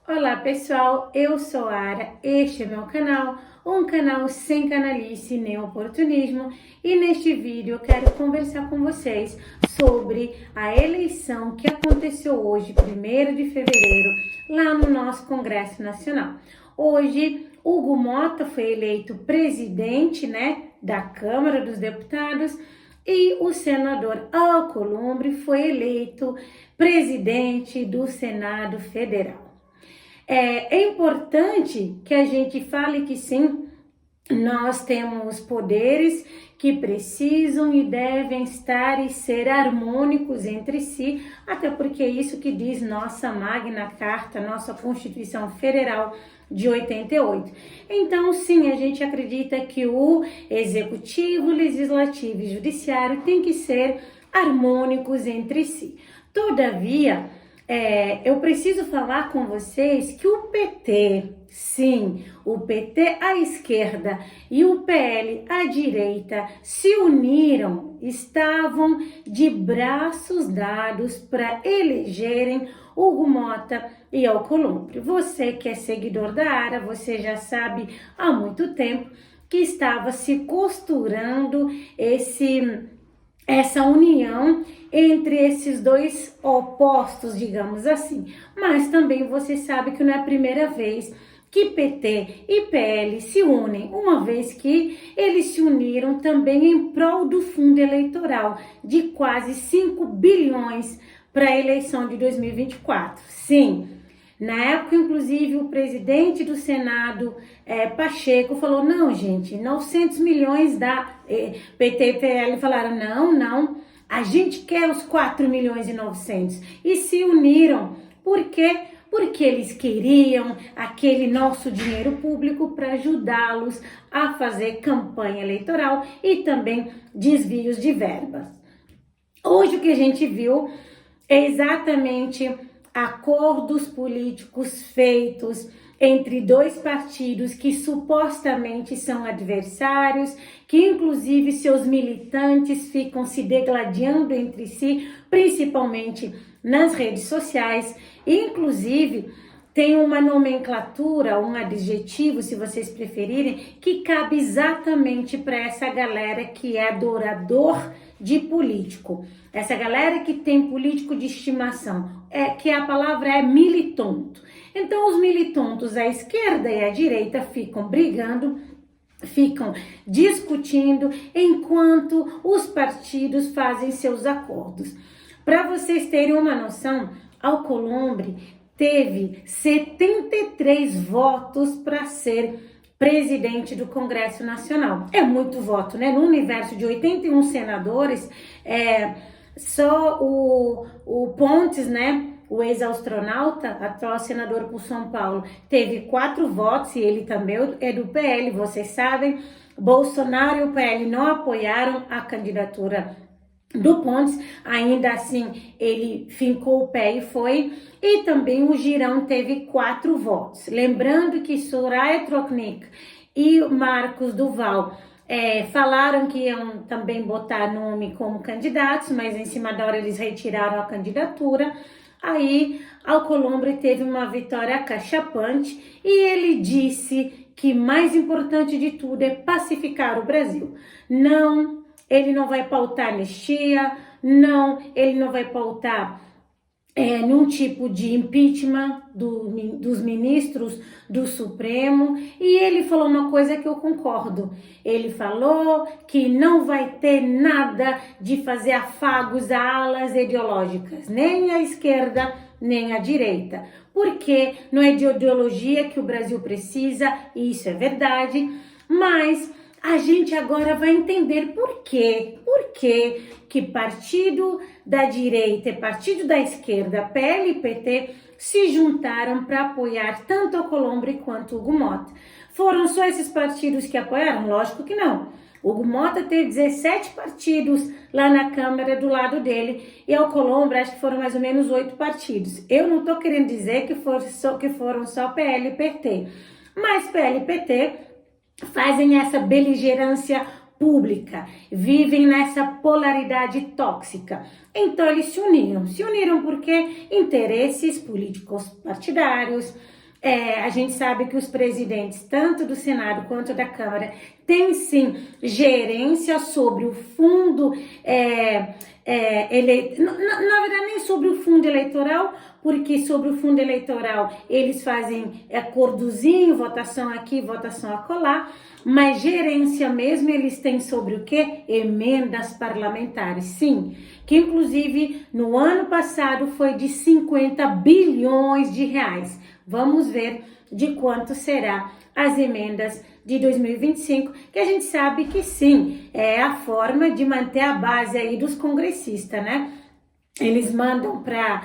Olá pessoal, eu sou a Ara, este é meu canal, um canal sem canalice nem oportunismo, e neste vídeo eu quero conversar com vocês sobre a eleição que aconteceu hoje, 1º de fevereiro, lá no nosso Congresso Nacional. Hoje, Hugo Motta foi eleito presidente, da Câmara dos Deputados, e o senador Alcolumbre foi eleito presidente do Senado Federal. É importante que a gente fale que sim, nós temos poderes que precisam e devem estar e ser harmônicos entre si, até porque é isso que diz nossa Magna Carta, nossa Constituição Federal de 88. Então, sim, a gente acredita que o Executivo, Legislativo e Judiciário têm que ser harmônicos entre si. Todavia, eu preciso falar com vocês que o PT, sim, o PT à esquerda e o PL à direita se uniram, estavam de braços dados para elegerem Hugo Motta e Alcolumbre. Você que é seguidor da Ara, você já sabe há muito tempo que estava se costurando essa união entre esses dois opostos, digamos assim. Mas também você sabe que não é a primeira vez que PT e PL se unem, uma vez que eles se uniram também em prol do fundo eleitoral de quase 5 bilhões para a eleição de 2024. Sim, na época, inclusive, o presidente do Senado, Pacheco, falou, não, gente, 900 milhões da PT e PL falaram, não, a gente quer os 4 milhões e 900. E se uniram. Por quê? Porque eles queriam aquele nosso dinheiro público para ajudá-los a fazer campanha eleitoral e também desvios de verbas. Hoje o que a gente viu é exatamente acordos políticos feitos entre dois partidos que supostamente são adversários, que inclusive seus militantes ficam se degladiando entre si, principalmente nas redes sociais. Inclusive, tem uma nomenclatura, um adjetivo, se vocês preferirem, que cabe exatamente para essa galera que é adorador de político. Essa galera que tem político de estimação, que a palavra é militonto. Então, os militontos à esquerda e à direita ficam brigando, ficam discutindo, enquanto os partidos fazem seus acordos. Para vocês terem uma noção, Alcolumbre teve 73 votos para ser presidente do Congresso Nacional. É muito voto, né? No universo de 81 senadores, só o Pontes, o ex-astronauta, atual senador por São Paulo, teve 4 votos, e ele também é do PL, vocês sabem. Bolsonaro e o PL não apoiaram a candidatura do Pontes, ainda assim ele fincou o pé e foi. E também o Girão teve 4 votos. Lembrando que Soraya Trocnik e Marcos Duval falaram que iam também botar nome como candidatos, mas em cima da hora eles retiraram a candidatura. Aí Alcolumbre teve uma vitória acachapante e ele disse que mais importante de tudo é pacificar o Brasil. Não, ele não vai pautar anistia, não, ele não vai pautar num tipo de impeachment dos ministros do Supremo. E ele falou uma coisa que eu concordo. Ele falou que não vai ter nada de fazer afagos a alas ideológicas, nem à esquerda, nem à direita. Porque não é de ideologia que o Brasil precisa, e isso é verdade, mas a gente agora vai entender por quê que partido da direita e partido da esquerda, PL e PT, se juntaram para apoiar tanto Alcolumbre quanto Hugo Motta. Foram só esses partidos que apoiaram? Lógico que não. Hugo Motta teve 17 partidos lá na Câmara do lado dele, e Alcolumbre acho que foram mais ou menos 8 partidos. Eu não estou querendo dizer que foram só PL e PT, mas PL e PT fazem essa beligerância pública, vivem nessa polaridade tóxica. Então eles se uniram porque interesses políticos partidários. A gente sabe que os presidentes, tanto do Senado quanto da Câmara, têm sim gerência sobre o fundo eleitoral, na verdade nem sobre o fundo eleitoral, porque sobre o fundo eleitoral eles fazem acordozinho, votação aqui, votação acolá, mas gerência mesmo eles têm sobre o quê? Emendas parlamentares, sim, que inclusive no ano passado foi de 50 bilhões de reais. Vamos ver de quanto será as emendas de 2025, que a gente sabe que sim, é a forma de manter a base aí dos congressistas, né? Eles mandam para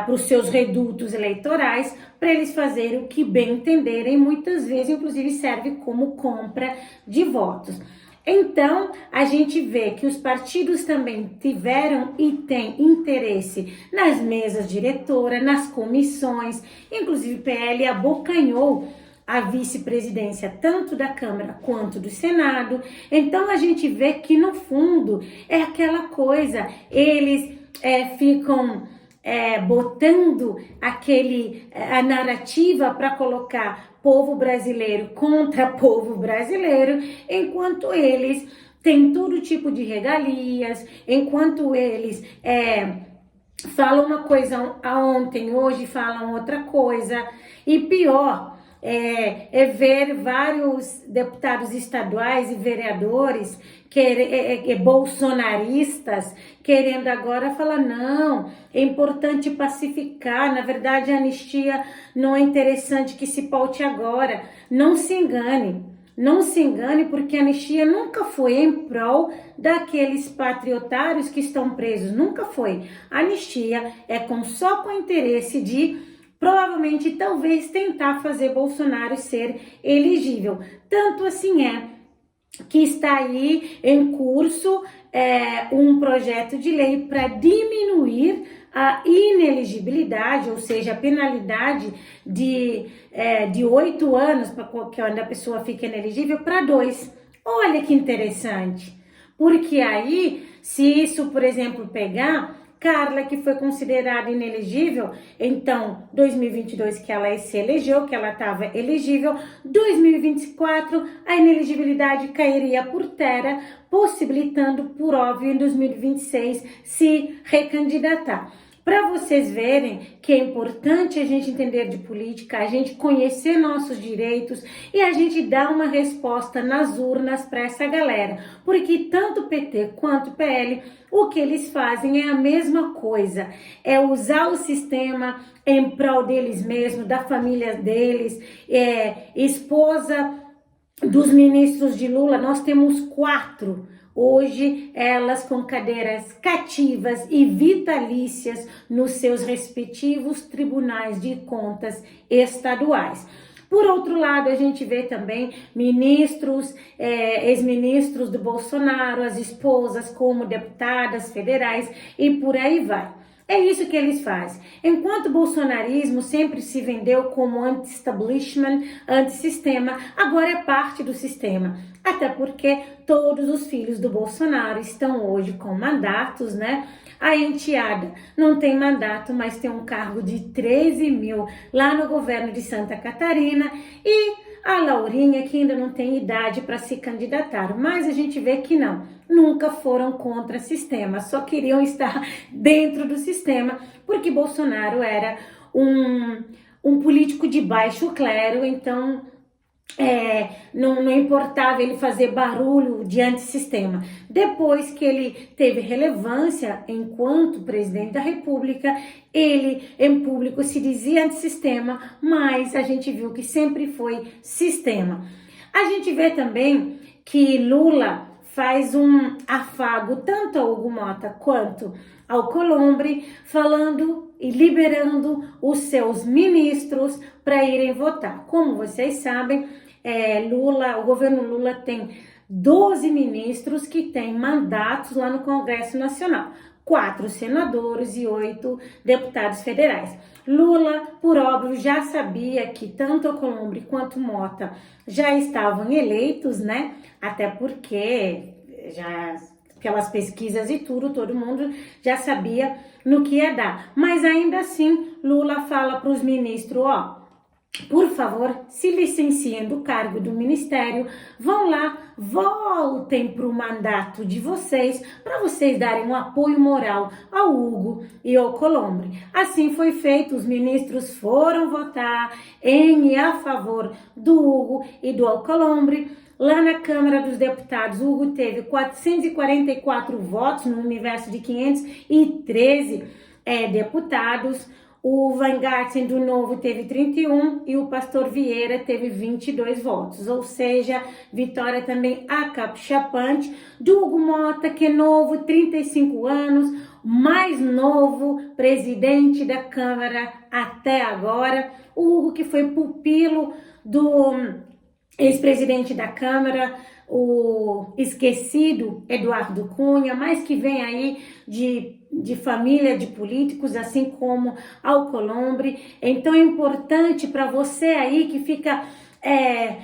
os seus redutos eleitorais, para eles fazerem o que bem entenderem, muitas vezes, inclusive, serve como compra de votos. Então, a gente vê que os partidos também tiveram e têm interesse nas mesas diretoras, nas comissões, inclusive o PL abocanhou a vice-presidência tanto da Câmara quanto do Senado. Então, a gente vê que, no fundo, é aquela coisa, eles ficam botando a narrativa para colocar povo brasileiro contra povo brasileiro, enquanto eles têm todo tipo de regalias, enquanto eles falam uma coisa ontem, hoje falam outra coisa, e pior ver vários deputados estaduais e vereadores bolsonaristas querendo agora falar, não, é importante pacificar, na verdade a anistia não é interessante que se paute agora. Não se engane, porque a anistia nunca foi em prol daqueles patriotários que estão presos, nunca foi. A anistia é só com o interesse de provavelmente, talvez, tentar fazer Bolsonaro ser elegível. Tanto assim que está aí em curso um projeto de lei para diminuir a inelegibilidade, ou seja, a penalidade de 8 anos para quando a pessoa fica inelegível para 2. Olha que interessante, porque aí, se isso, por exemplo, pegar Carla, que foi considerada inelegível, então 2022 que ela se elegeu, que ela estava elegível, 2024 a inelegibilidade cairia por terra, possibilitando, por óbvio, em 2026 se recandidatar. Para vocês verem que é importante a gente entender de política, a gente conhecer nossos direitos e a gente dar uma resposta nas urnas para essa galera. Porque tanto o PT quanto o PL, o que eles fazem é a mesma coisa. É usar o sistema em prol deles mesmos, da família deles, esposa dos ministros de Lula, nós temos 4. Hoje, elas com cadeiras cativas e vitalícias nos seus respectivos tribunais de contas estaduais. Por outro lado, a gente vê também ministros, ex-ministros do Bolsonaro, as esposas como deputadas federais e por aí vai. É isso que eles fazem. Enquanto o bolsonarismo sempre se vendeu como anti-establishment, anti-sistema, agora é parte do sistema. Até porque todos os filhos do Bolsonaro estão hoje com mandatos, né? A enteada não tem mandato, mas tem um cargo de 13 mil lá no governo de Santa Catarina e a Laurinha, que ainda não tem idade para se candidatar, mas a gente vê que não, nunca foram contra o sistema, só queriam estar dentro do sistema, porque Bolsonaro era um político de baixo clero, então não importava ele fazer barulho de antissistema. Depois que ele teve relevância enquanto presidente da República, ele em público se dizia antissistema, mas a gente viu que sempre foi sistema. A gente vê também que Lula faz um afago tanto ao Hugo Mota quanto ao Colombre, falando e liberando os seus ministros para irem votar. Como vocês sabem, o governo Lula tem 12 ministros que têm mandatos lá no Congresso Nacional. 4 senadores e 8 deputados federais. Lula, por óbvio, já sabia que tanto Alcolumbre quanto Mota já estavam eleitos, né? Até porque já pelas pesquisas e tudo, todo mundo já sabia no que ia dar. Mas ainda assim, Lula fala para os ministros, ó, por favor, se licenciem do cargo do ministério, vão lá, voltem para o mandato de vocês, para vocês darem um apoio moral ao Hugo e ao Alcolumbre. Assim foi feito, os ministros foram votar em e a favor do Hugo e do Alcolumbre. Lá na Câmara dos Deputados, o Hugo teve 444 votos no universo de 513 deputados. O Weingarten do Novo teve 31 e o Pastor Vieira teve 22 votos, ou seja, vitória também acachapante do Hugo Mota, que é novo, 35 anos, mais novo presidente da Câmara até agora. O Hugo, que foi pupilo do ex-presidente da Câmara, o esquecido Eduardo Cunha, mas que vem aí de família de políticos, assim como Alcolumbre. Então é importante para você aí que fica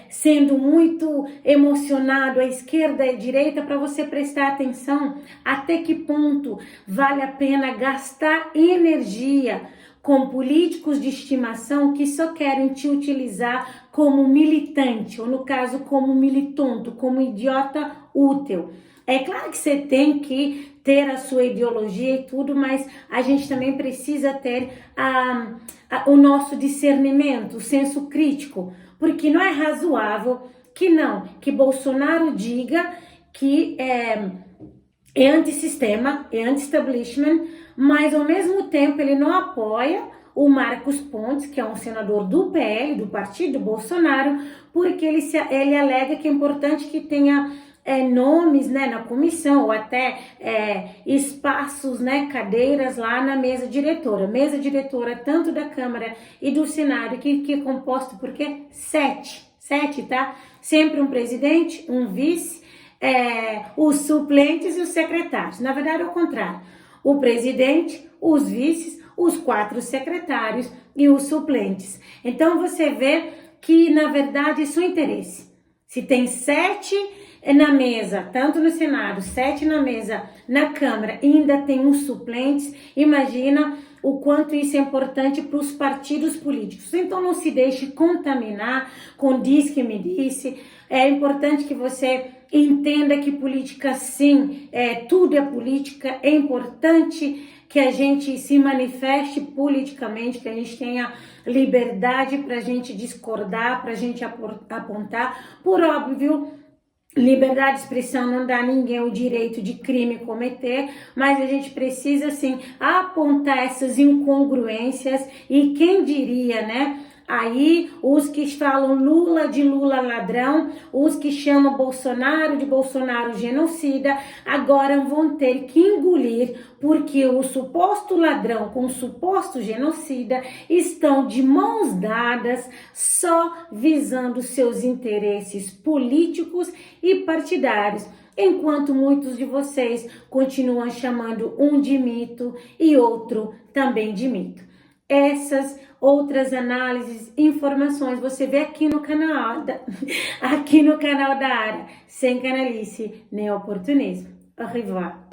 sendo muito emocionado à esquerda e à direita, para você prestar atenção até que ponto vale a pena gastar energia com políticos de estimação que só querem te utilizar como militante, ou no caso como militonto, como idiota útil. É claro que você tem que ter a sua ideologia e tudo, mas a gente também precisa ter o nosso discernimento, o senso crítico, porque não é razoável que Bolsonaro diga que é antissistema, é anti-establishment, mas ao mesmo tempo ele não apoia o Marcos Pontes, que é um senador do PL, do partido Bolsonaro, porque ele alega que é importante que tenha nomes, né, na comissão, ou até espaços, né, cadeiras lá na mesa diretora tanto da Câmara e do Senado, que é composto por quê? Sete, tá? Sempre um presidente, um vice, os suplentes e os secretários. Na verdade, é o contrário. O presidente, os vices, os 4 secretários e os suplentes. Então, você vê que, na verdade, isso é interesse. Se tem 7 na mesa, tanto no Senado, 7 na mesa na Câmara, e ainda tem os suplentes, imagina o quanto isso é importante para os partidos políticos. Então, não se deixe contaminar com diz que me disse. É importante que você entenda que política, sim, tudo é política. É importante que a gente se manifeste politicamente, que a gente tenha liberdade para a gente discordar, para a gente apontar. Por óbvio, liberdade de expressão não dá a ninguém o direito de crime cometer, mas a gente precisa, sim, apontar essas incongruências. E quem diria, né? Aí, os que falam Lula de Lula ladrão, os que chamam Bolsonaro de Bolsonaro genocida, agora vão ter que engolir, porque o suposto ladrão com o suposto genocida estão de mãos dadas, só visando seus interesses políticos e partidários, enquanto muitos de vocês continuam chamando um de mito e outro também de mito. Essas outras análises, informações, você vê aqui no canal da área, sem canalice nem oportunismo. Au revoir.